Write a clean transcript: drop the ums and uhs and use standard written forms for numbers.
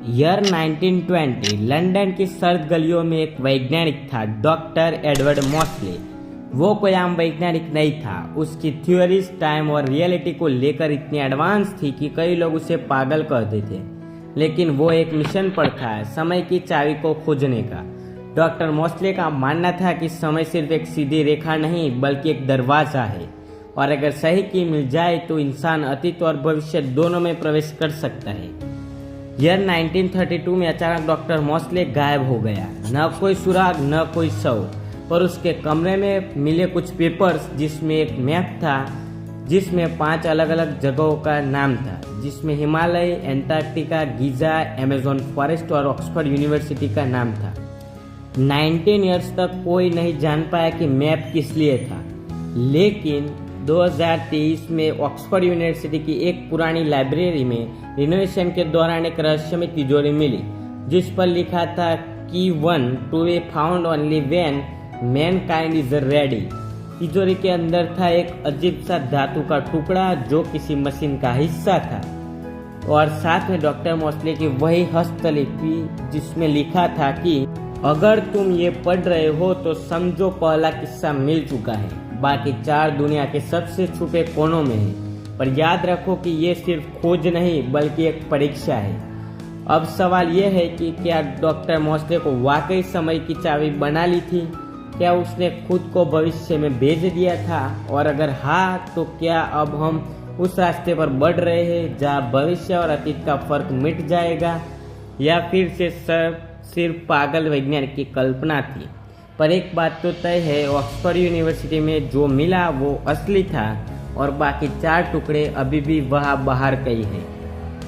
Year 1920 London की सर्द गलियों में एक वैज्ञानिक था, डॉक्टर एडवर्ड मॉसले। वो कोई आम वैज्ञानिक नहीं था। उसकी थ्योरीज टाइम और रियलिटी को लेकर इतनी एडवांस थी कि कई लोग उसे पागल कहते थे। लेकिन वो एक मिशन पर था, समय की चाबी को खोजने का। डॉक्टर मॉसले का मानना था कि समय सिर्फ एक सीधी रेखा नहीं बल्कि एक दरवाजा है, और अगर सही की मिल जाए तो इंसान अतीत और भविष्य दोनों में प्रवेश कर सकता है। ईयर 1932 में अचानक डॉक्टर मॉसले गायब हो गया। न कोई सुराग न कोई शव, पर उसके कमरे में मिले कुछ पेपर्स जिसमें एक मैप था, जिसमें 5 अलग अलग जगहों का नाम था, जिसमें Himalaya, Antarctica, Giza, Amazon forest और ऑक्सफोर्ड यूनिवर्सिटी का नाम था। 19 ईयर्स तक कोई नहीं जान पाया कि मैप किस लिए था, लेकिन 2023 में ऑक्सफोर्ड यूनिवर्सिटी की एक पुरानी लाइब्रेरी में रिनोवेशन के दौरान एक रहस्यमय तिजोरी मिली, जिस पर लिखा था की 1 to be found only when mankind is ready. तिजोरी के अंदर था एक अजीब सा धातु का टुकड़ा जो किसी मशीन का हिस्सा था, और साथ में डॉक्टर मॉसले की वही हस्तलिपि जिसमें लिखा था कि अगर तुम ये पढ़ रहे हो तो समझो पहला किस्सा मिल चुका है, बाकी 4 दुनिया के सबसे छुपे कोनों में है। पर याद रखो कि ये सिर्फ खोज नहीं बल्कि एक परीक्षा है। अब सवाल यह है कि क्या डॉक्टर मॉसले को वाकई समय की चाबी बना ली थी? क्या उसने खुद को भविष्य में भेज दिया था? और अगर हाँ, तो क्या अब हम उस रास्ते पर बढ़ रहे हैं जहाँ भविष्य और अतीत का फर्क मिट जाएगा, या फिर से सिर्फ पागल वैज्ञानिक की कल्पना थी? पर एक बात तो तय है, ऑक्सफोर्ड यूनिवर्सिटी में जो मिला वो असली था, और बाकी 4 टुकड़े अभी भी वहाँ बाहर कहीं हैं।